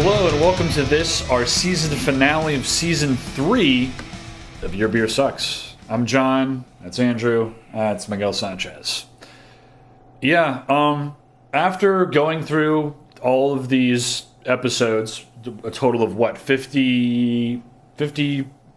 Hello and welcome to this, our season finale of Season 3 of Your Beer Sucks. I'm John, that's Andrew, that's Miguel Sanchez. After going through all of these episodes, a total of what, 50,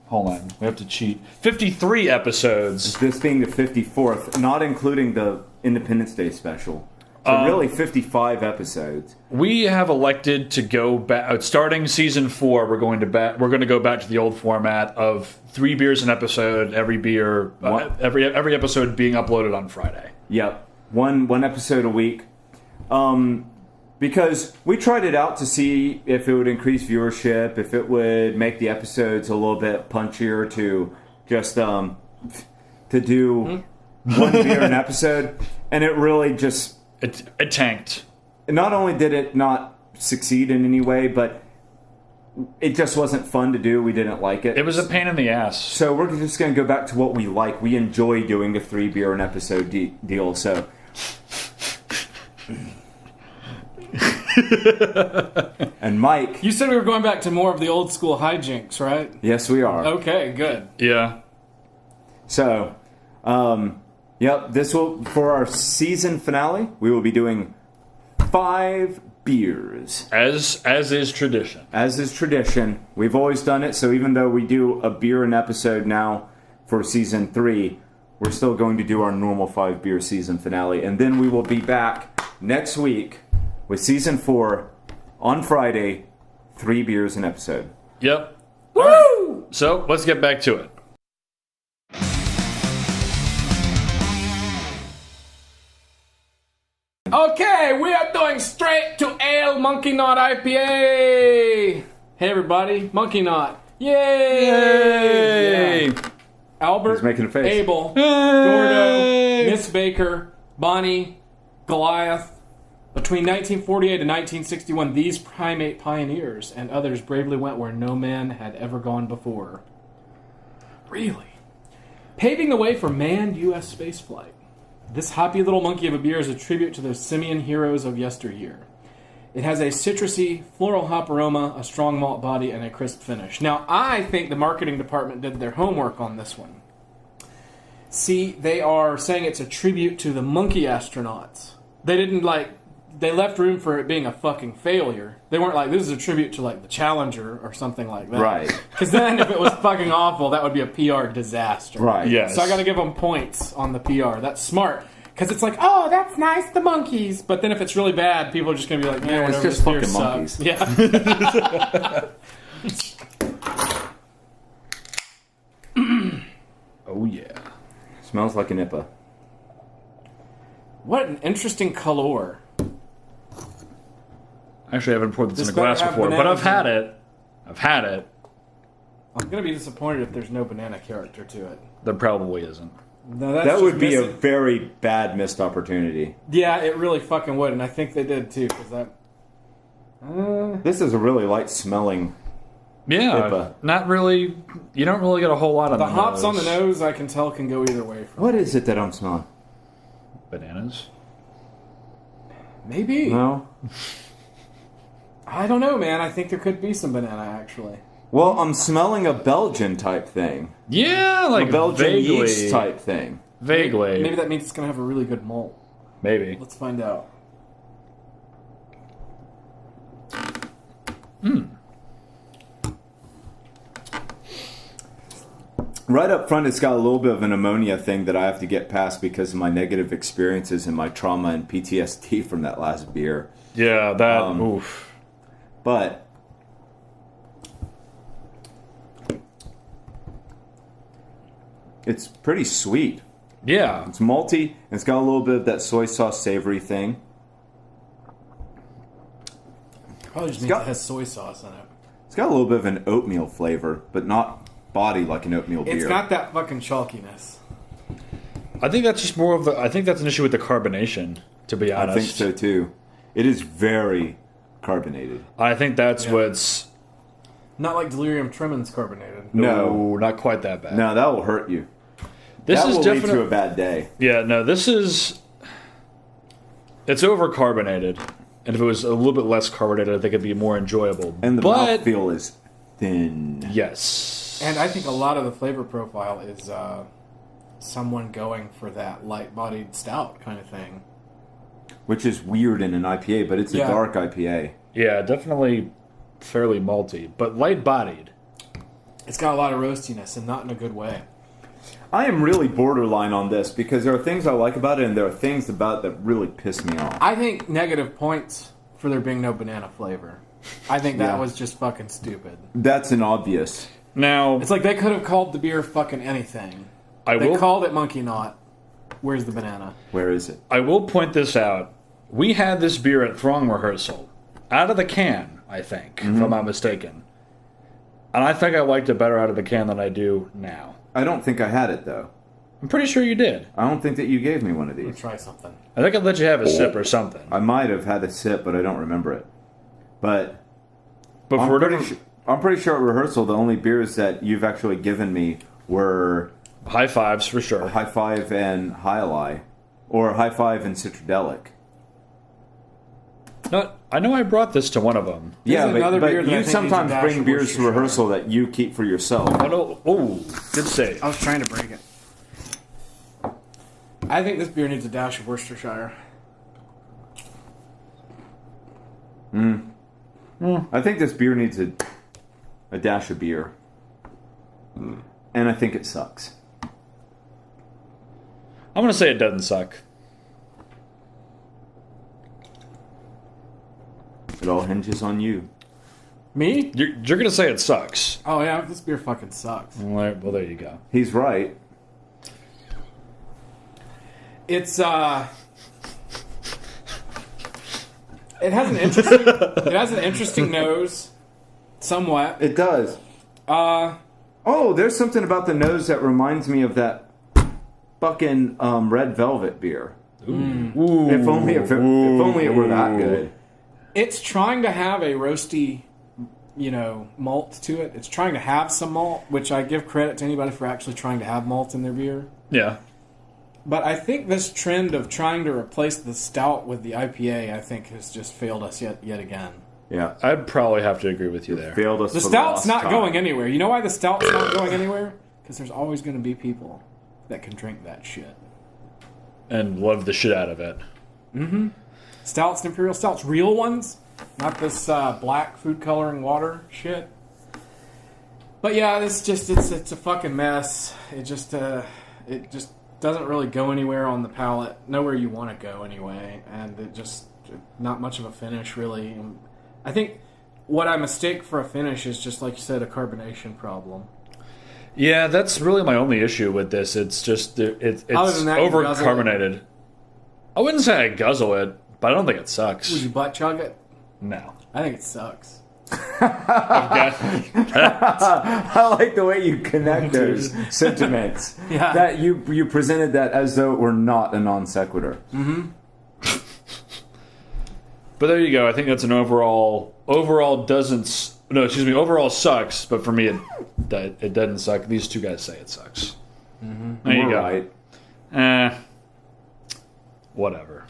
hold on, we have to cheat, 53 episodes. This being the 54th, not including the Independence Day special. So really 55 episodes. We have elected to go back, starting Season 4, we're going to go back to the old format of 3 beers an episode, every every episode being uploaded on Friday. Yep, one episode a week. Because we tried it out to see if it would increase viewership, if it would make the episodes a little bit punchier to just to do one beer an episode, and it really just it tanked. Not only did it not succeed in any way, but it just wasn't fun to do. We didn't like it. It was a pain in the ass. So we're just going to go back to what we like. We enjoy doing the 3 beer an episode deal. So. And Mike. You said we were going back to more of the old school hijinks, right? Yes, we are. Okay, good. Yeah. So, this will, for our season finale, we will be doing 5 beers. As is tradition. As is tradition. We've always done it, so even though we do a beer an episode now for season 3, we're still going to do our normal 5 beer season finale. And then we will be back next week with season 4 on Friday, 3 beers an episode. Yep. Woo! Right. So, let's get back to it. Okay, we are doing straight to Ale Monkeynaut IPA. Hey everybody, Monkeynaut. Yay! Yeah. Albert, He's making a face. Abel, Hey! Gordo, Miss Baker, Bonnie, Goliath. Between 1948 and 1961, these primate pioneers and others bravely went where no man had ever gone before. Really? Paving the way for manned U.S. spaceflight. This hoppy little monkey of a beer is a tribute to those simian heroes of yesteryear. It has a citrusy, floral hop aroma, a strong malt body, and a crisp finish. Now, I think the marketing department did their homework on this one. See, they are saying it's a tribute to the monkey astronauts. They didn't, they left room for it being a fucking failure. They weren't like, this is a tribute to, the Challenger or something like that. Right. Because then, if it was fucking awful, that would be a PR disaster. Right. Yes. So I got to give them points on the PR. That's smart. Because it's like, oh, that's nice, the monkeys. But then if it's really bad, people are just going to be like, Yeah, whatever, it's just this beer fucking sucks. monkeys. Yeah. Oh, yeah. Smells like an IPA. What an interesting color. Actually, I haven't poured this This in a glass better have before, but I've had bananas it. I've had it. I'm going to be disappointed if there's no banana character to it. There probably isn't. No, that's That just would be a missing. very bad missed opportunity. Yeah, it really fucking would, and I think they did too, because that... This is a really light smelling. Yeah, IPA. not really. You don't really get a whole lot on The the hops nose. on the nose, I can tell, can go either way. What is it that I'm smelling? Bananas. Maybe. No? I don't know, man. I think there could be some banana, actually. Well, I'm smelling a Belgian type thing. Yeah, like A Belgian vaguely. yeast type thing. Vaguely. Maybe that means it's going to have a really good malt. Maybe. Let's find out. Right up front, it's got a little bit of an ammonia thing that I have to get past because of my negative experiences and my trauma and PTSD from that last beer. Yeah, that. Oof. But it's pretty sweet. Yeah. It's malty, and it's got a little bit of that soy sauce savory thing. Probably just means it has soy sauce in it. It's got a little bit of an oatmeal flavor, but not body like an oatmeal beer. It's got that fucking chalkiness. I think that's just more of the. I think that's an issue with the carbonation, to be honest. I think so too. It is very carbonated. I think that's what's. Not like delirium tremens carbonated. No. not quite that bad. No, that will hurt you. This that is will lead to a definitely. bad day. Yeah, no, this is. It's over carbonated. And if it was a little bit less carbonated, I think it'd be more enjoyable. And the mouthfeel is thin. Yes. And I think a lot of the flavor profile is someone going for that light-bodied stout kind of thing. Which is weird in an IPA, but it's a dark IPA. Yeah, definitely fairly malty, but light-bodied. It's got a lot of roastiness, and not in a good way. I am really borderline on this because there are things I like about it and there are things about it that really piss me off. I think negative points for there being no banana flavor. I think that was just fucking stupid. That's an obvious. Now, It's like they could have called the beer fucking anything. They called it Monkeynaut. Where's the banana? Where is it? I will point this out. We had this beer at Throng rehearsal. Out of the can, I think, if I'm not mistaken. And I think I liked it better out of the can than I do now. I don't think I had it, though. I'm pretty sure you did. I don't think that you gave me one of Let's these. try something. I think I let you have a sip or something. I might have had a sip, but I don't remember it. But But I'm for pretty sure at rehearsal, the only beers that you've actually given me were high fives for sure. High Five and High Ally. Or High Five and Citradelic. I know I brought this to one of them. Yeah, another beer but that I you think sometimes needs a dash bring of beers to Worcestershire. rehearsal that you keep for yourself. Oh, good save. I was trying to break it. I think this beer needs a dash of Worcestershire. I think this beer needs a dash of beer. And I think it sucks. I'm going to say it doesn't suck. It all hinges on you. Me? You're going to say it sucks. Oh yeah, this beer fucking sucks. Well, there you go. He's right. It's it has an interesting nose, somewhat. It does. Oh, there's something about the nose that reminds me of that fucking Red Velvet beer. Ooh. If only it were that good. It's trying to have a roasty, malt to it. It's trying to have some malt, which I give credit to anybody for actually trying to have malt in their beer. Yeah. But I think this trend of trying to replace the stout with the IPA, I think, has just failed us yet again. Yeah. I'd probably have to agree with you there. Failed us The for stout's last not time. going anywhere. You know why the stout's not going anywhere? Because there's always going to be people that can drink that shit. And love the shit out of it. Mm-hmm. Stouts and imperial stouts, real ones, not this black food coloring water shit. But yeah, it's a fucking mess. It just doesn't really go anywhere on the palate, nowhere you want to go anyway, and it just not much of a finish really. And I think what I mistake for a finish is just like you said, a carbonation problem. Yeah, that's really my only issue with this. It's just it's Other than that, you over guzzle carbonated. I wouldn't say I guzzle it, but I don't think it sucks. Would you butt chug it? No. I think it sucks. I like the way you connect those sentiments. Yeah. That you presented that as though it were not a non sequitur. Mm-hmm. But there you go. I think that's an overall overall sucks, but for me it doesn't suck. These two guys say it sucks. Mm-hmm. There you We're go. right. Whatever.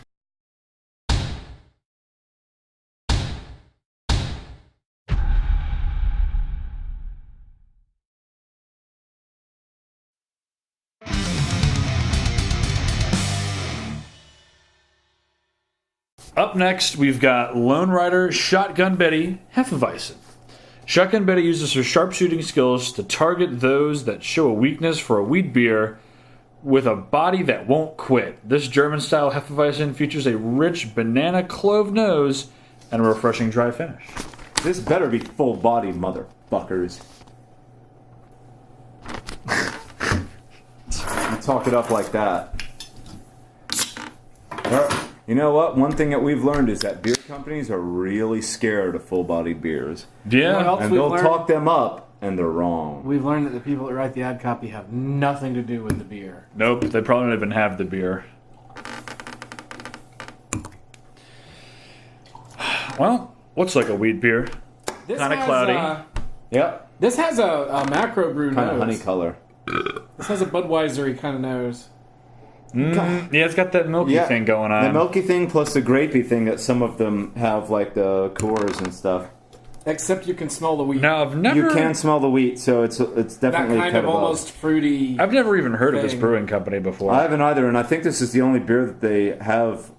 Up next, we've got Lonerider Shotgun Betty Hefeweizen. Shotgun Betty uses her sharpshooting skills to target those that show a weakness for a wheat beer with a body that won't quit. This German-style Hefeweizen features a rich banana clove nose and a refreshing dry finish. This better be full bodied, motherfuckers. You talk it up like that. Well, you know what? One thing that we've learned is that beer companies are really scared of full-bodied beers. Yeah. What else And we've they'll learned? talk them up, and they're wrong. We've learned that the people that write the ad copy have nothing to do with the beer. Nope, they probably don't even have the beer. Well, looks like a wheat beer. This Kinda has, cloudy. Yep. This has a macro brew Kind nose. of honey color. This has a Budweiser-y kind of nose. Yeah, it's got that milky thing going on. The milky thing plus the grapey thing that some of them have, like the Coors and stuff. Except you can smell the wheat. No, I've never. You can smell the wheat, so it's definitely that kind of almost fruity. I've never even heard of this brewing company before. I haven't either, and I think this is the only beer that they have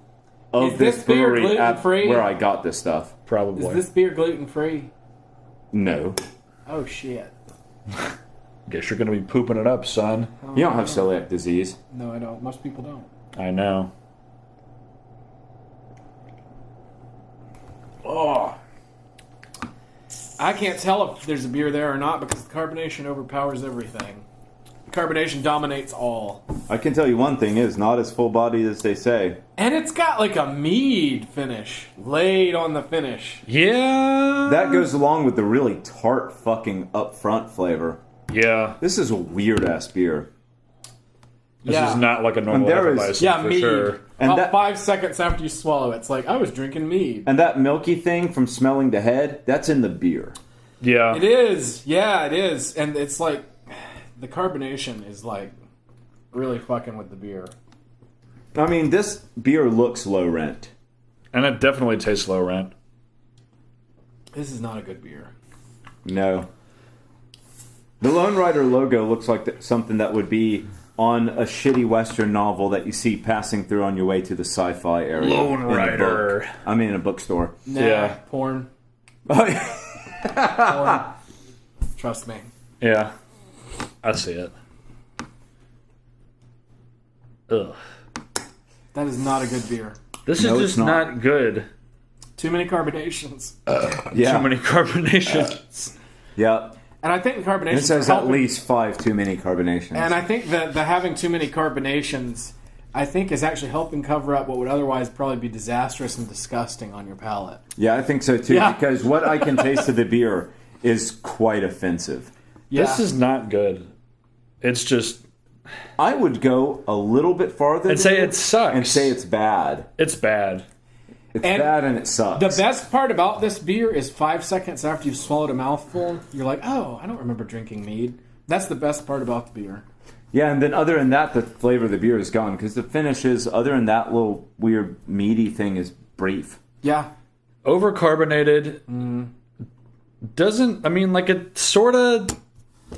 of this brewery at where I got this stuff. Probably. Is this beer gluten free? No. Oh shit. Guess you're gonna be pooping it up, son. You don't have celiac disease. No, I don't. Most people don't. I know. Oh. I can't tell if there's a beer there or not because the carbonation overpowers everything. Carbonation dominates all. I can tell you one thing is not as full-bodied as they say. And it's got like a mead finish laid on the finish. Yeah. That goes along with the really tart fucking upfront flavor. Yeah. This is a weird-ass beer. This is not like a normal Hefeweizen for mead. sure. And About 5 seconds after you swallow it, it's like, I was drinking mead. And that milky thing from smelling the head, that's in the beer. Yeah. It is. Yeah, it is. And it's like, the carbonation is like really fucking with the beer. I mean, this beer looks low rent. And it definitely tastes low rent. This is not a good beer. No. The Lone Rider logo looks like something that would be on a shitty Western novel that you see passing through on your way to the sci-fi area. Lone Rider. In a bookstore. Nah, Yeah. Porn. Oh, Porn. Trust me. Yeah. I see it. Ugh. That is not a good beer. This No, is it's just not. not good. Too many carbonations. yeah. Too many carbonations. Yeah. And I think the carbonations And it says are at helping. least 5 too many carbonations. And I think that the having too many carbonations, I think, is actually helping cover up what would otherwise probably be disastrous and disgusting on your palate. Yeah, I think so too, Yeah. because what I can taste of the beer is quite offensive. Yeah. This is not good. It's just... I would go a little bit farther And say it sucks. and say it's bad. It's bad. It's And bad and it sucks. The best part about this beer is 5 seconds after you've swallowed a mouthful, you're like, oh, I don't remember drinking mead. That's the best part about the beer. Yeah, and then other than that, the flavor of the beer is gone, because the finish is, other than that little weird meaty thing, is brief. Yeah. Overcarbonated. Doesn't... I mean, like, it sort of...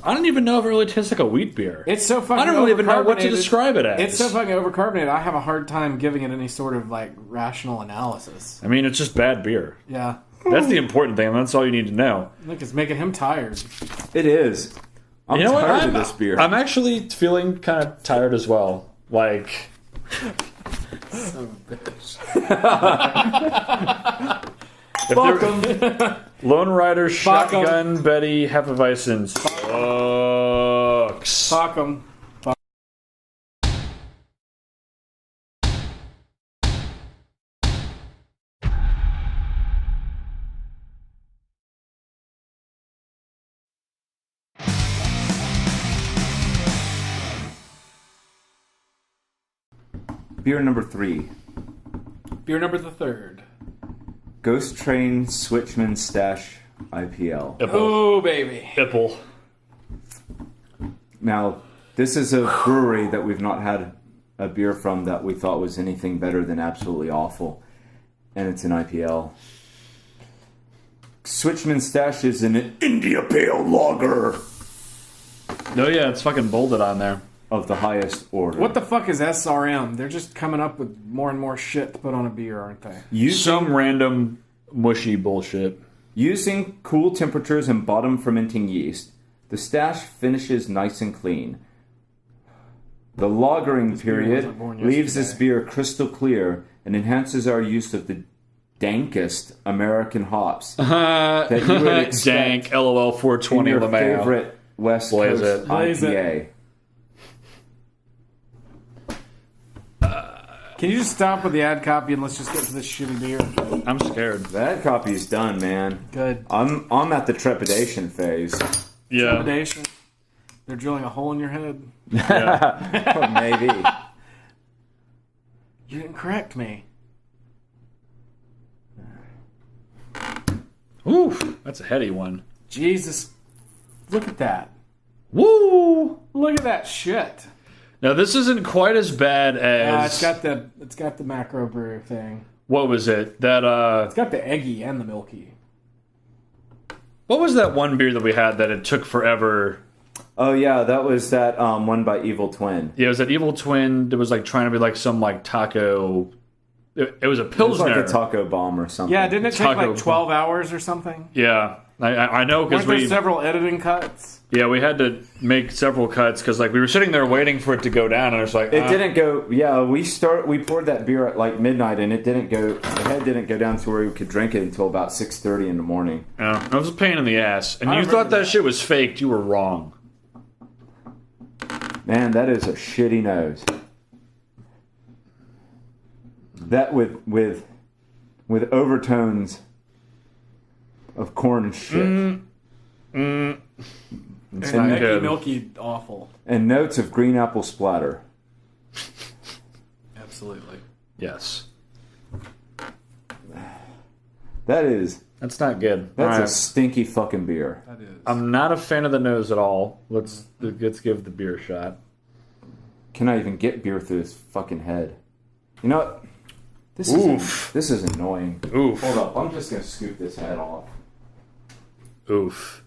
I don't even know if it really tastes like a wheat beer. It's so fucking I don't even know what to overcarbonated. describe it as. It's so fucking overcarbonated, I have a hard time giving it any sort of, like, rational analysis. I mean, it's just bad beer. Yeah. That's the important thing. That's all you need to know. Look, it's making him tired. It is. I'm You know what? tired of this beer. I'm actually feeling kind of tired as well. Like... Son of a bitch. If Fuck there- 'em. Lone Rider Fuck 'em. Shotgun Betty Hefeweizen sucks. Fuck 'em. Beer number 3. Beer number the third. Ghost Train Switchman Stash IPL. Ipple. Oh, baby. Ipple. Now, this is a brewery that we've not had a beer from that we thought was anything better than absolutely awful. And it's an IPL. Switchman Stash is an India Pale Lager Oh yeah, it's fucking bolded on there. of the highest order. What the fuck is SRM? They're just coming up with more and more shit to put on a beer, aren't they? Some random mushy bullshit. Using cool temperatures and bottom fermenting yeast, the stash finishes nice and clean. The lagering period wasn't born leaves this yesterday. beer crystal clear and enhances our use of the dankest American hops that you would expect Dank. LOL. in 420 your LeMayo. favorite West Blaze Coast it. Blaze it. IPA. Can you just stop with the ad copy and let's just get to this shitty beer? I'm scared. That copy's done, man. Good. I'm at the trepidation phase. Yeah. Trepidation. They're drilling a hole in your head. Maybe. You didn't correct me. Ooh, that's a heady one. Jesus. Look at that. Woo! Look at that shit. Now this isn't quite as bad as it's got the macro brew thing. what was it? That It's got the eggy and the milky. what was that one beer that we had that it took forever? Oh yeah, that was that one by Evil Twin. Yeah, it was that Evil Twin that was like trying to be like some like taco. It was a It was pilsner. like a taco bomb or something. Yeah, didn't it take Taco. like 12 hours or something? Yeah, I know because Weren't there several editing cuts? Yeah, we had to make several cuts because like we were sitting there waiting for it to go down, and it's like It didn't go. Yeah, we poured that beer at like midnight, and it didn't go. The head didn't go down to where we could drink it until about 6:30 in the morning. Yeah, it was a pain in the ass. And I you remember thought that that. shit was faked. You were wrong. Man, that is a shitty nose. That with overtones of corn and shit. And eggy, good. milky, awful. And notes of green apple splatter. Absolutely. Yes. That's That's not good. a Alright. stinky fucking beer. That is. I'm not a fan of the nose at all. Let's give the beer a shot. Cannot even get beer through his fucking head. You know what? Oof. This is annoying. Oof. Hold up, I'm just gonna scoop this head off. Oof.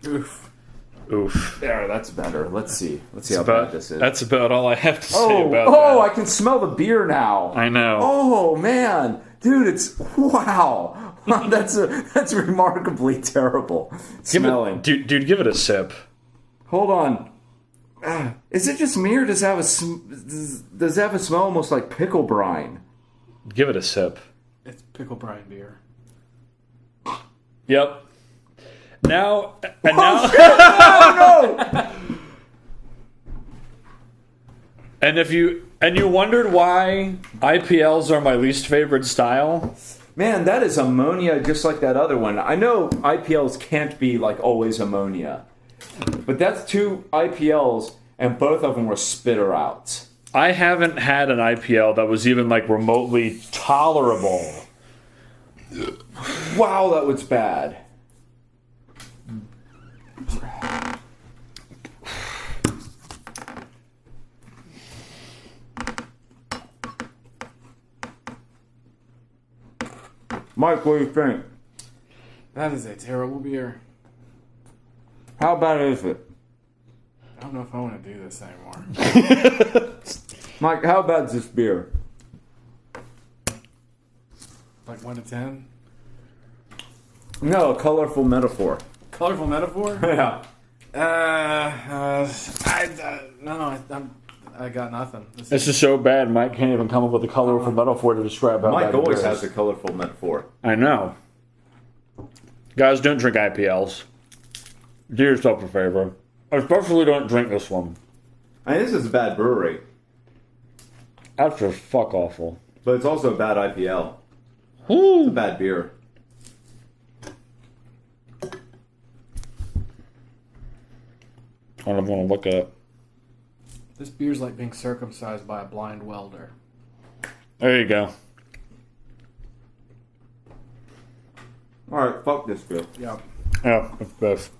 Oof. Oof. There, that's better. Let's see how About- bad this is. That's about all I have to say oh, about I that. can smell the beer now. I know. Oh man, dude, it's wow. that's remarkably terrible smelling. Dude, give it a sip. Hold on. Is it just me or does it have does it have a smell almost like pickle brine? Give it a sip. It's pickle brine beer. Yep. Now and now. Oh no! And you wondered why IPLs are my least favorite style? Man, that is ammonia just like that other one. I know IPLs can't be like always ammonia. But that's two IPLs and both of them were spitter outs. I haven't had an IPL that was even like remotely tolerable. Wow, that was bad. Mike, what do you think? That is a terrible beer. How bad is it? I don't know if I want to do this anymore. Mike, how bad is this beer? Like 1 to 10? No, a colorful metaphor. Colorful metaphor? Yeah. I got nothing. This is so bad, Mike can't even come up with a colorful metaphor to describe how Mike bad always it has is. a colorful metaphor. I know. Guys, don't drink IPLs. Do yourself a favor. Especially don't drink this one. I mean, this is a bad brewery, That's just fuck awful. but it's also a bad IPL. It's a Woo. bad beer. I don't want to look at. This beer's like being circumcised by a blind welder. There you go. Alright, fuck this beer. Yep. Yeah, it's best.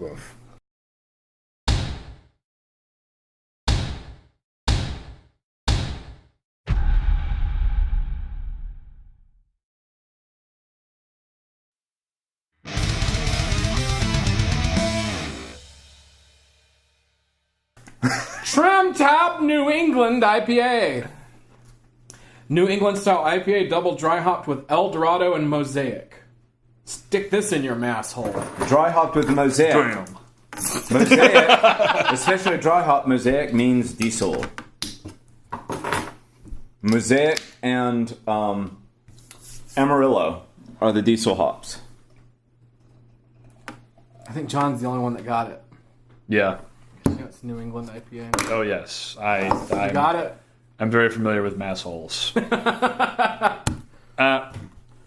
TrimTab New England IPA. New England style IPA double dry hopped with El Dorado and Mosaic. Stick this in your mass hole. Dry hopped with mosaic. Damn. Mosaic, especially dry hop mosaic, means diesel. Mosaic and Amarillo are the diesel hops. I think John's the only one that got it. Yeah. Yeah, it's New England IPA. Oh yes. You got it? I'm very familiar with mass holes.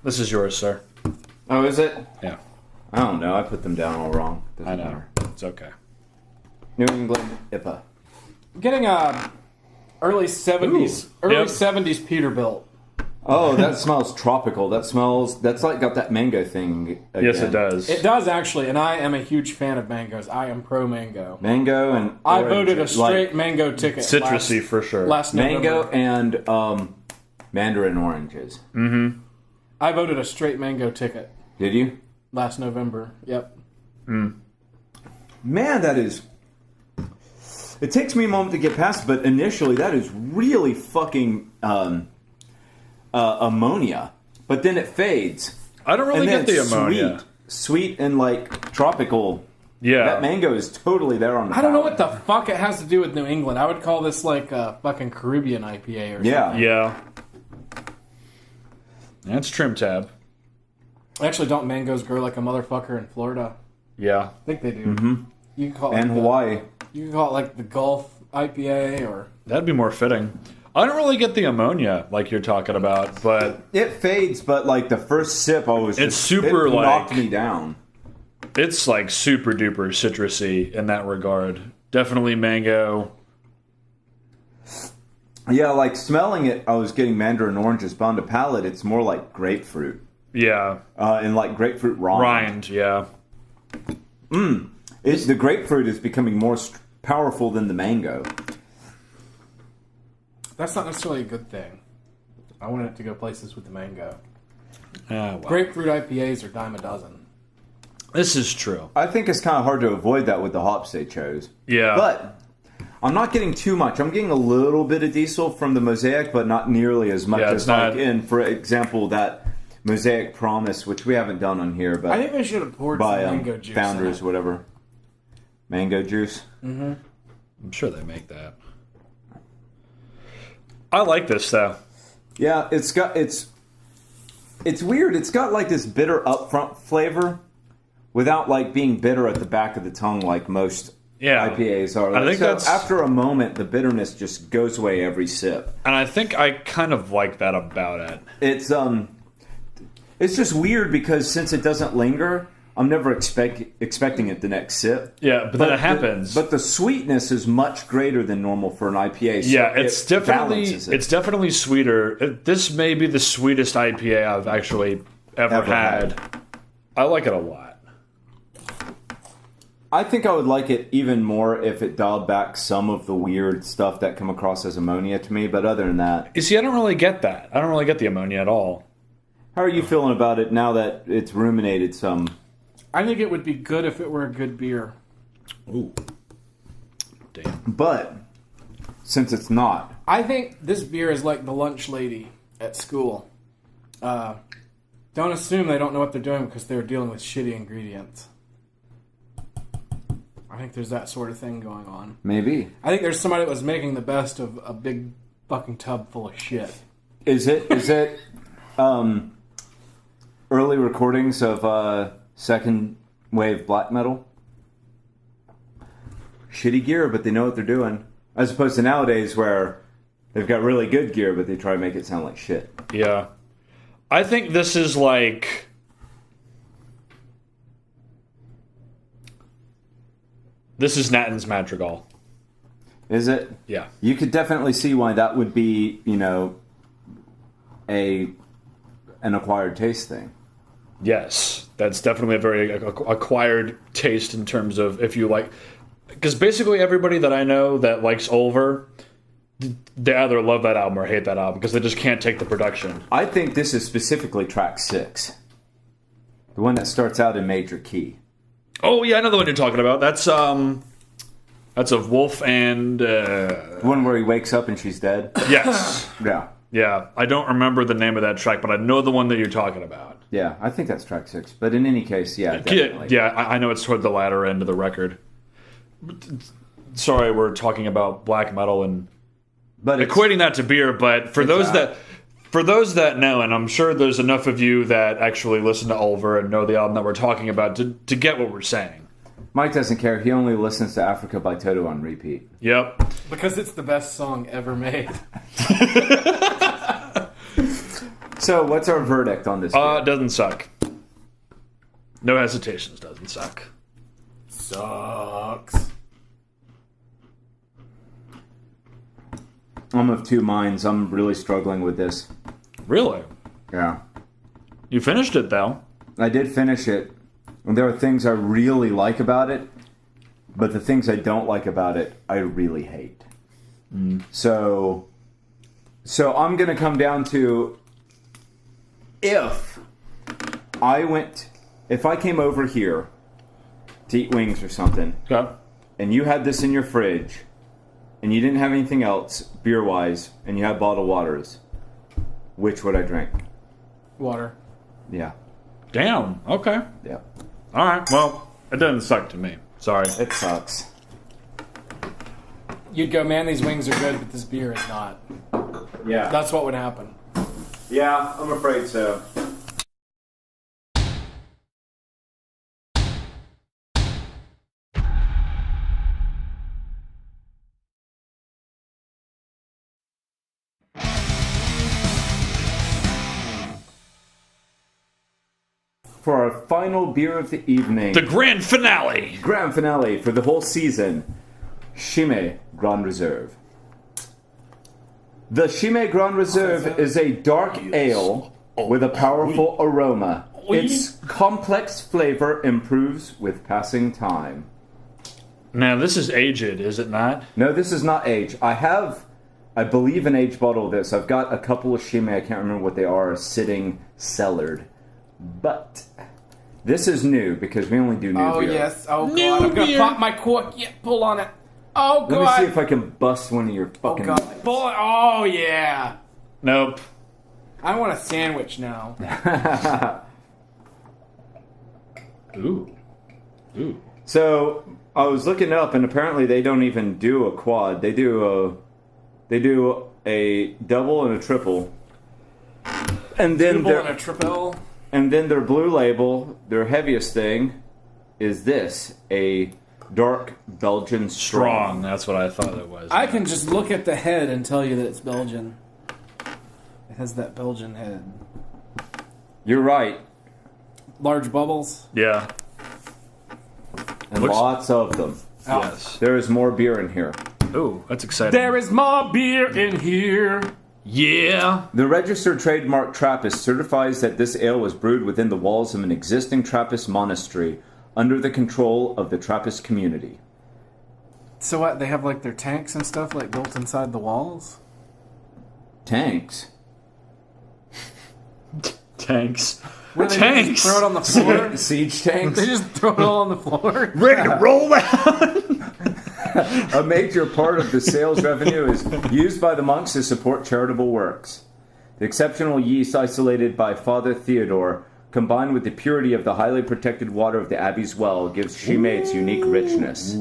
This is yours, sir. Oh, is it? Yeah. I don't know. I put them down all wrong. Doesn't I know. matter. It's okay. New England IPA. Getting a early 70s Ooh. Yep. 70s Peterbilt. Oh, that smells tropical. That's like got that mango thing again. Yes, it does. It does, actually, and I am a huge fan of mangoes. I am pro-mango. Mango and I orange, voted a straight mango ticket. Citrusy for sure. Last mango November. and mandarin oranges. Mm-hmm. I voted a straight mango ticket. Did you? Last November. Yep. Man, that is... It takes me a moment to get past, but initially that is really fucking ammonia. But then it fades. I don't really get the it's ammonia. Sweet and like tropical. Yeah. That mango is totally there on the I don't know palate. what the fuck it has to do with New England. I would call this like a fucking Caribbean IPA or something. Yeah. That's TrimTab. Actually, don't mangoes grow like a motherfucker in Florida? Yeah. I think they do. Mm-hmm. You can call it And like Hawaii. You can call it like the Gulf IPA or... That'd be more fitting. I don't really get the ammonia like you're talking about, but It fades, but like the first sip, It's super, it like- knocked me down. it's like super duper citrusy in that regard. Definitely mango. Yeah, like smelling it, I was getting mandarin oranges, but on the palate, it's more like grapefruit. Yeah. And like grapefruit rind. Rind, yeah. The grapefruit is becoming more powerful than the mango. That's not necessarily a good thing. I wanted it to go places with the mango. Well. Grapefruit IPAs are dime a dozen. This is true. I think it's kind of hard to avoid that with the hops they chose. Yeah. But I'm not getting too much. I'm getting a little bit of diesel from the Mosaic, but not nearly as much Yeah, as it's not- like in, for example, that Mosaic Promise, which we haven't done on here, but I think they should have poured some by mango juice Founders, in it. whatever. Mango juice. I'm sure they make that. I like this though. Yeah, it's weird. It's got like this bitter upfront flavor without like being bitter at the back of the tongue like most Yeah. IPAs are. I think so that's- after a moment, the bitterness just goes away every sip. And I think I kind of like that about it. It's just weird because since it doesn't linger, I'm never expecting it the next sip. Yeah, but then it happens. But the sweetness is much greater than normal for an IPA. So Yeah, it's it balances it. definitely sweeter. This may be the sweetest IPA I've actually ever had. I like it a lot. I think I would like it even more if it dialed back some of the weird stuff that come across as ammonia to me. But other than that, You see, I don't really get that. I don't really get the ammonia at all. how are you feeling about it now that it's ruminated some? I think it would be good if it were a good beer. Ooh. Damn. But since it's not, I think this beer is like the lunch lady at school. Don't assume they don't know what they're doing because they're dealing with shitty ingredients. I think there's that sort of thing going on. maybe. I think there's somebody that was making the best of a big fucking tub full of shit. Is it early recordings of second wave black metal? Shitty gear, but they know what they're doing. As opposed to nowadays where they've got really good gear, but they try to make it sound like shit. Yeah. I think this is like... This is Nathan's Madrigal. Is it? Yeah. You could definitely see why that would be, an acquired taste thing. Yes. That's definitely a very acquired taste in terms of if you like... Because basically everybody that I know that likes Ulver, they either love that album or hate that album because they just can't take the production. I think this is specifically track 6. The one that starts out in major key. Oh, yeah, I know the one you're talking about. That's a Wolf and... The one where he wakes up and she's dead. Yes. Yeah. Yeah, I don't remember the name of that track, but I know the one that you're talking about. Yeah, I think that's track 6. But in any case, yeah, definitely. Yeah, I know it's toward the latter end of the record. Sorry, we're talking about black metal and But equating that to beer, but for those that know, and I'm sure there's enough of you that actually listen to Ulver and know the album that we're talking about to get what we're saying. Mike doesn't care. He only listens to Africa by Toto on repeat. Yep. Because it's the best song ever made. So, what's our verdict on this? beer? It doesn't suck. No hesitations, doesn't suck. Sucks. I'm of two minds. I'm really struggling with this. Really? Yeah. You finished it, though. I did finish it. And there are things I really like about it, but the things I don't like about it, I really hate. So I'm going to come down to if I came over here to eat wings or something, Okay. and you had this in your fridge, and you didn't have anything else beer-wise, and you had bottled waters, which would I drink? Water. Yeah. Damn. Okay. Yeah. All right. Well, it doesn't suck to me. Sorry. It sucks. You'd go, man, these wings are good, but this beer is not. Yeah. That's what would happen. Yeah, I'm afraid so. For our final beer of the evening, The grand finale. grand finale for the whole season, Chimay Grande Réserve. The Chimay Grande Réserve is a dark ale with a powerful aroma. Its complex flavor improves with passing time. Now, this is aged, is it not? No, this is not aged. I believe, an aged bottle of this. I've got a couple of Chimay, I can't remember what they are, sitting cellared. But this is new because we only do new beer. Yes. Oh, God. New I'm going to beer. pop my cork. Yeah, pull on it. Oh, God. Let me see if I can bust one of your Oh, fucking... God. Pull it. Oh, yeah. Nope. I want a sandwich now. Ooh. Ooh. So I was looking up, and apparently they don't even do a quad. They do a double and a triple, and then Triple and a triple. their blue label, their heaviest thing, is this: a dark Belgian Strong. strong. That's what I thought it was. I can just look at the head and tell you that it's Belgian. It has that Belgian head. You're right, Large bubbles. Yeah. and Looks- lots of them. Yes. There is more beer in here. Ooh, that's exciting. There is more beer in here. Yeah. The registered trademark Trappist certifies that this ale was brewed within the walls of an existing Trappist monastery under the control of the Trappist community. So what? They have like their tanks and stuff like built inside the walls? Tanks. Tanks. Where they Tanks. just throw it on the floor? Siege tanks. They just throw it all on the floor? Ready to roll out. A major part of the sales revenue is used by the monks to support charitable works. The exceptional yeast isolated by Father Theodore, combined with the purity of the highly protected water of the abbey's well, gives Chimay its unique richness.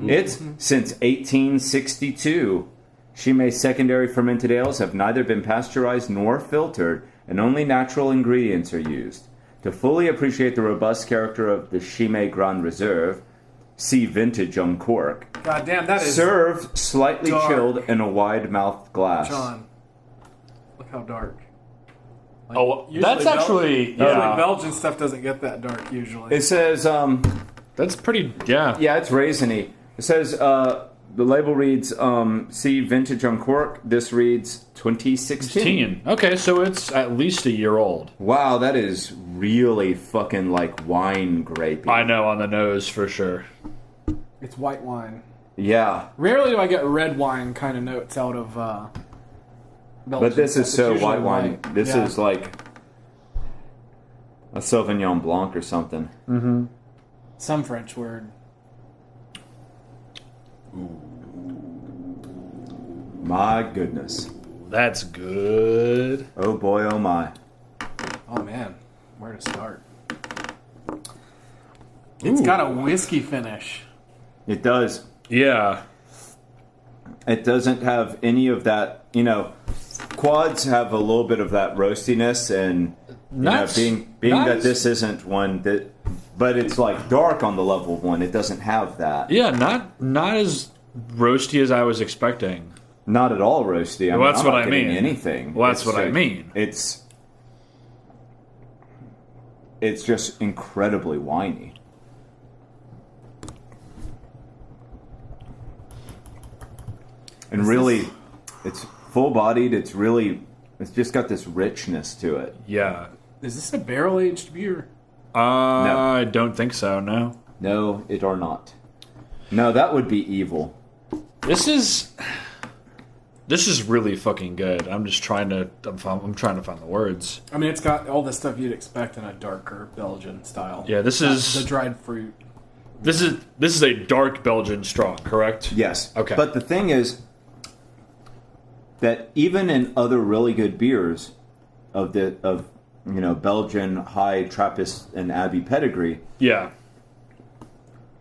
It's since 1862. Chimay's secondary fermented ales have neither been pasteurized nor filtered, and only natural ingredients are used. To fully appreciate the robust character of the Chimay Grande Réserve, see vintage on cork. God damn, that is... Serve slightly dark. chilled in a wide-mouthed glass. John, look how dark. Like, Oh, usually that's actually... Usually Yeah. Belgian stuff doesn't get that dark usually. It says, That's pretty... Yeah. yeah, it's raisiny. It says, the label reads, see vintage on cork. This reads 2016. Okay, so it's at least a year old. Wow, that is really fucking like wine grapey. I know, on the nose for sure. It's white wine. Yeah, Rarely do I get red wine kind of notes out of Belgian but this stuff. is It's so usually white wine. white. This Yeah. is like a Sauvignon Blanc or something. Some French word. My goodness. That's good. Oh boy, oh my. Oh man, where to start? It's got a whiskey finish. It does. Yeah. It doesn't have any of that, you know, quads have a little bit of that roastiness, and you know, Nuts. being Nuts. that this isn't one that, but it's like dark on the level of one. It doesn't have that. Yeah, not as roasty as I was expecting. Not at all roasty. Well, that's I'm what not I getting mean. Anything. Well, that's It's what I like- mean. It's just incredibly winey. And really, it's full-bodied. It's really It's just got this richness to it. Yeah. Is this a barrel-aged beer? I don't think so, no. No, it are not. No, that would be evil. This is really fucking good. I'm trying to find the words. I mean, it's got all the stuff you'd expect in a darker Belgian style. Yeah, this is the dried fruit. This is a dark Belgian strong, correct? Yes. Okay. But the thing is that even in other really good beers of Belgian high Trappist and Abbey pedigree, Yeah.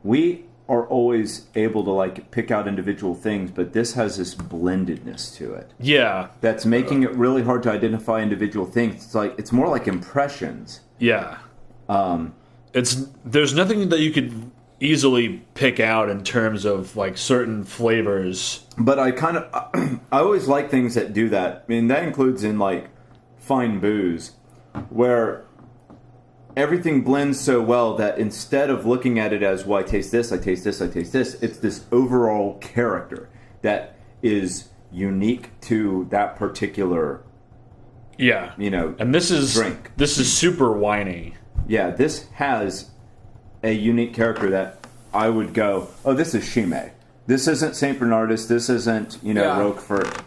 we are always able to like pick out individual things, but this has this blendedness to it. Yeah. That's making it really hard to identify individual things. It's more like impressions. Yeah. There's nothing that you could easily pick out in terms of like certain flavors. But I always like things that do that. I mean, that includes in like fine booze, where everything blends so well that instead of looking at it as, well, I taste this, I taste this, I taste this, it's this overall character that is unique to that particular, and this is drink. This is super winey. Yeah, this has a unique character that I would go, oh, this is Chimay. This isn't St. Bernardus. This isn't, Roquefort.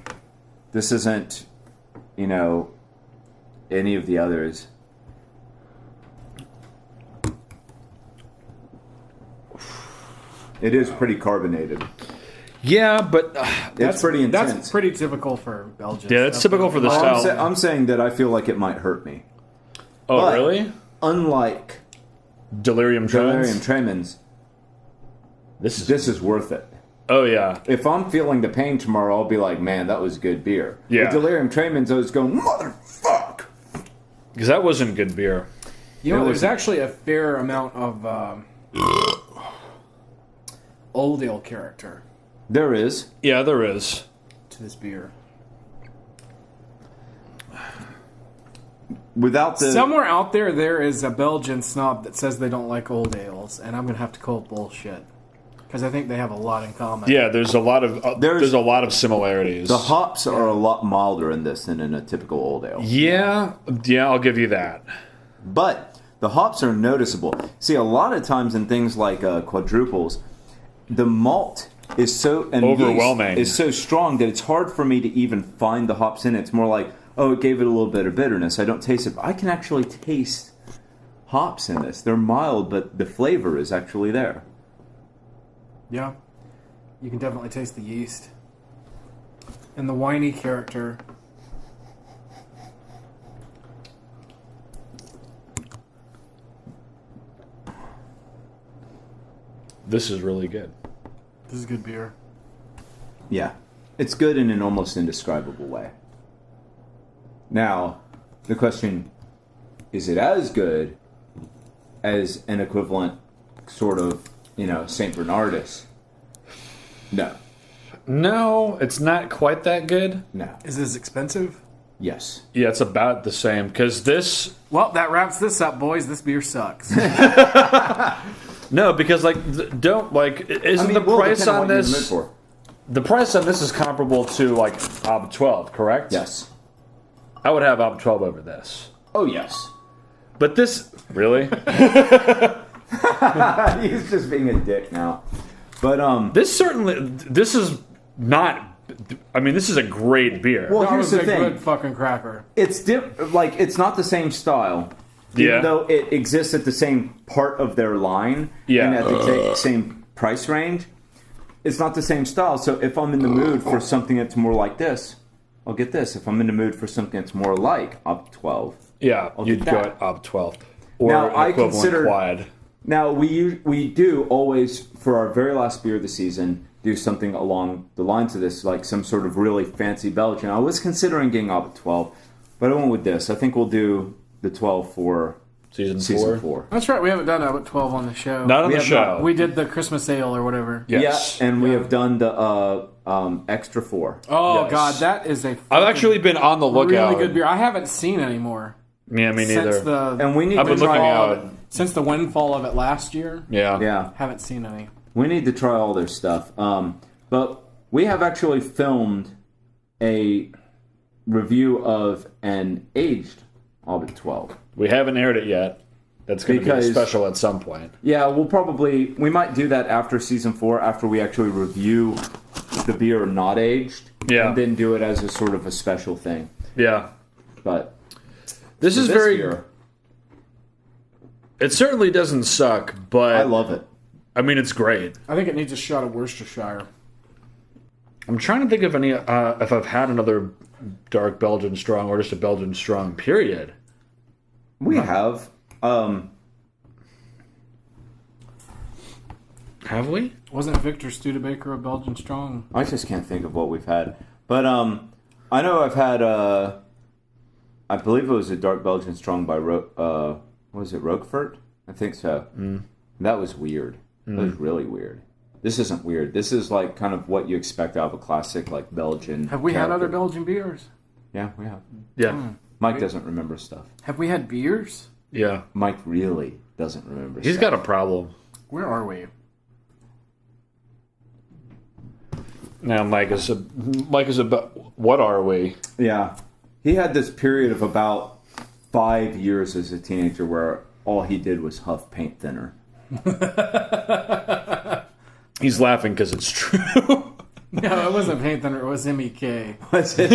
This isn't, any of the others. It is pretty carbonated. Yeah, but it's pretty intense. That's pretty typical for Belgium. Yeah, that's typical for the style. I'm saying that I feel like it might hurt me. Oh, but really? Unlike Delirium Tremens, this is worth it. Oh, yeah. If I'm feeling the pain tomorrow, I'll be like, man, that was good beer. Yeah. With Delirium Tremens, I was going, motherfuck! Because that wasn't good beer. There's actually a fair amount of old ale character. There is. Yeah, there is. To this beer. Without the... Somewhere out there is a Belgian snob that says they don't like old ales, and I'm going to have to call it bullshit. Because I think they have a lot in common. Yeah, there's a lot of similarities. The hops are a lot milder in this than in a typical old ale. Yeah, I'll give you that. But the hops are noticeable. See, a lot of times in things like quadruples, the malt is so overwhelming. Is so strong that it's hard for me to even find the hops in it. It's more like, oh, it gave it a little bit of bitterness. I don't taste it. But I can actually taste hops in this. They're mild, but the flavor is actually there. Yeah. You can definitely taste the yeast. And the winey character. This is really good. This is good beer. Yeah. It's good in an almost indescribable way. Now, the question, is it as good as an equivalent sort of, St. Bernardus? No. No, it's not quite that good. No. Is this expensive? Yes. Yeah, it's about the same. Because this... Well, that wraps this up, boys. This beer sucks. No, because, isn't the price on this... The price on this is comparable to, Ob 12, correct? Yes. I would have Ob 12 over this. Oh, yes. But this... Really? He's just being a dick now. But, This is not... I mean, this is a great beer. Well, here's the thing. Good fucking cracker. It's it's not the same style. Even though it exists at the same part of their line. Yeah. And at the same price range. It's not the same style. So if I'm in the mood for something that's more like this, I'll get this. If I'm in the mood for something that's more like Ob 12, yeah, you'd go at Ob 12 or now, I consider quad. Now we do always, for our very last beer of the season, do something along the lines of this, like some sort of really fancy Belgian. I was considering getting Ob 12, but I went with this. I think we'll do the 12 for season 4. That's right. We haven't done Ob 12 on the show. Not on the show. We did the Christmas ale or whatever. Yes. Yeah, and we have done the extra 4. Oh, yes. God, that is a I've actually been on the lookout. Really good beer. I haven't seen any more. Yeah, me neither. And we need I've to been looking try out. Since the windfall of it last year. Yeah. Haven't seen any. We need to try all their stuff. But we have actually filmed a review of an aged Albert 12. We haven't aired it yet. That's going to be Because- special at some point. Yeah, we might do that after season 4, after we actually review the beer not aged. Yeah. And then do it as a sort of a special thing. Yeah. But This is this very... beer, It certainly doesn't suck, but... I love it. I mean, it's great. I think it needs a shot of Worcestershire. I'm trying to think of any... if I've had another dark Belgian strong or just a Belgian strong, period. We have. Have we? Wasn't Victor Studebaker a Belgian strong? I just can't think of what we've had. But I know I've had, I believe it was a dark Belgian strong by, what was it, Roquefort? I think so. That was weird. That was really weird. This isn't weird. This is like kind of what you expect out of a classic like Belgian. Have we had character. other Belgian beers? Yeah, we have. Yeah. Mike doesn't remember stuff. Have we had beers? Yeah. Mike really doesn't remember He's stuff. got a problem. Where are we? Now, Mike is about... What are we? Yeah. He had this period of about 5 years as a teenager where all he did was huff paint thinner. He's laughing because it's true. No, it wasn't paint thinner. It was MEK. Was it?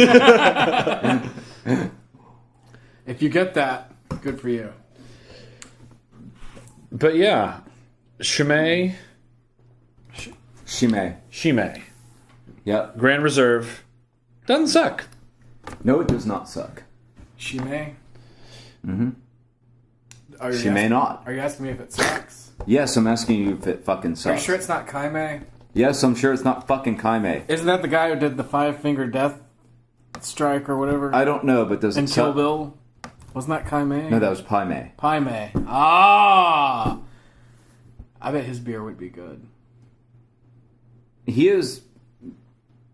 If you get that, good for you. But yeah. Chimay. Chimay. Yep. Grand Reserve. Doesn't suck. No, it does not suck. Chimay? She may not. Are you asking me if it sucks? Yes, I'm asking you if it fucking Are you sucks. sure it's not Chimay? Yes, I'm sure it's not fucking Chimay. Isn't that the guy who did the 5-finger death strike or whatever? I don't know, but does it And Kill suck? Bill? Wasn't that Chimay? No, that was Pai Mei. Chimay. Ah! I bet his beer would be good. He is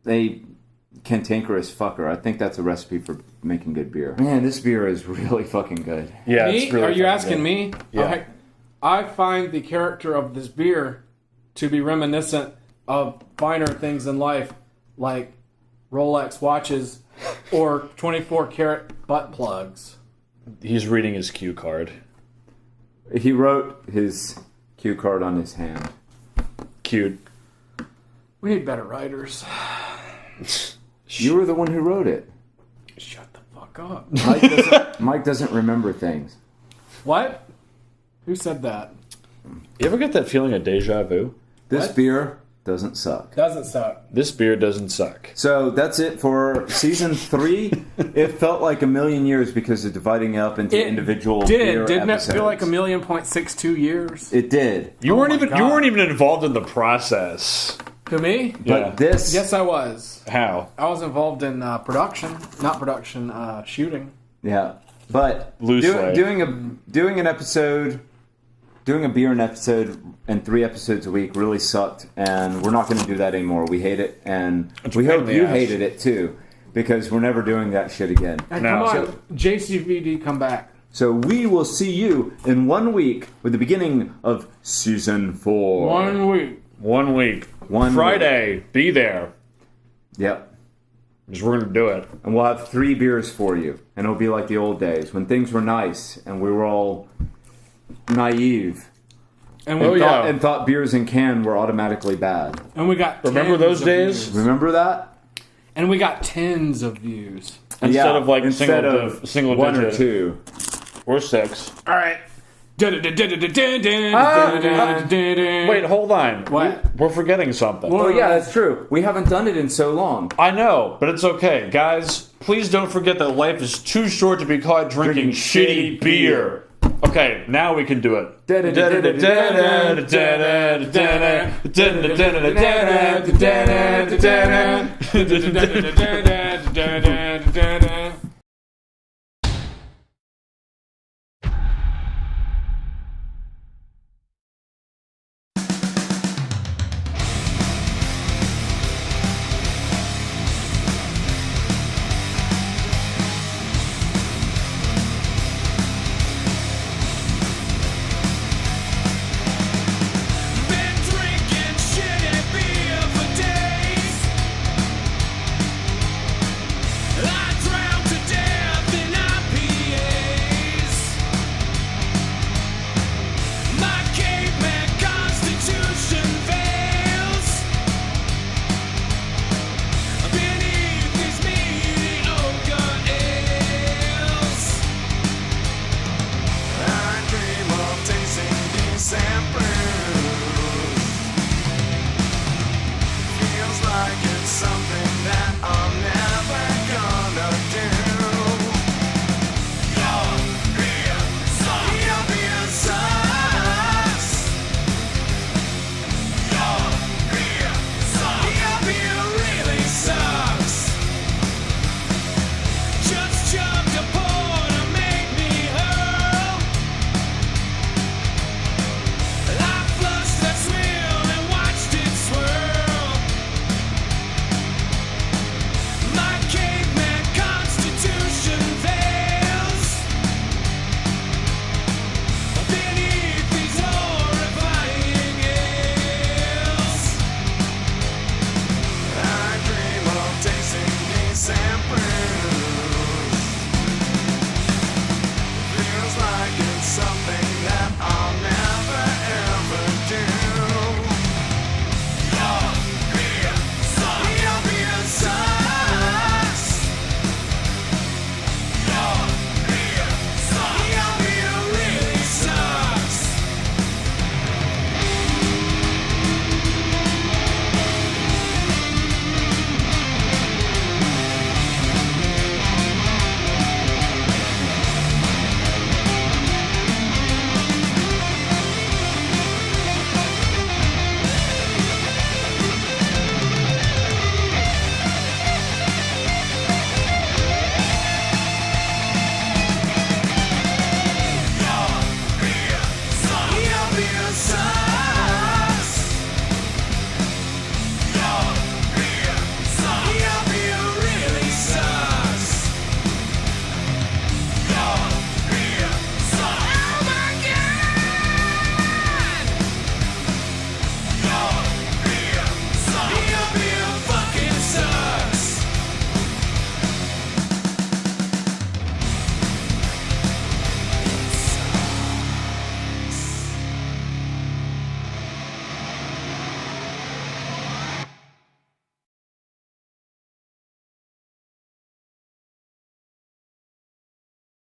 a cantankerous fucker. I think that's a recipe for making good beer. Man, this beer is really fucking good. Yeah, Me? it's really Are you fucking asking good. me? Yeah. Okay. I find the character of this beer to be reminiscent of finer things in life, like Rolex watches or 24-karat butt plugs. He's reading his cue card. He wrote his cue card on his hand. Cute. We need better writers. You were the one who wrote it. Shut the fuck up. Mike doesn't remember things. What? Who said that? You ever get that feeling of deja vu? This What? beer doesn't suck. Doesn't suck. This beer doesn't suck. So that's it for season 3. It felt like a million years because of dividing it up into individual beer Didn't episodes. it feel like 1,000,062 years? It did. You Oh weren't my even God. you weren't even involved in the process. Who, me? But Yeah. this... Yes, I was. How? I was involved in shooting. Yeah. But Loosely. doing an episode... Doing a beer an episode and 3 episodes a week really sucked, and we're not going to do that anymore. We hate it, and we a pain hope in the you ass. hated it too, because we're never doing that shit again. Hey, No. come on, JCVD, come back. So we will see you in 1 week with the beginning of season 4. 1 week. 1 week. One Friday. Be there. Yep. Because we're gonna do it. And we'll have 3 beers for you, and it'll be like the old days when things were nice and we were all naive And Oh, we, yeah. and thought beers in can were automatically bad. and we got Remember tens those of days? views. Remember that? And we got tens of views. Instead of like instead single, of single 1 digit or 2. or 6. All right. Wait, hold on. What? We're forgetting something. What? Oh yeah, that's true. We haven't done it in so long. I know, but it's okay. Guys, please don't forget that life is too short to be caught drinking shitty beer. Okay, now we can do it. Been drinking shitty beer for days. I drank gotta do.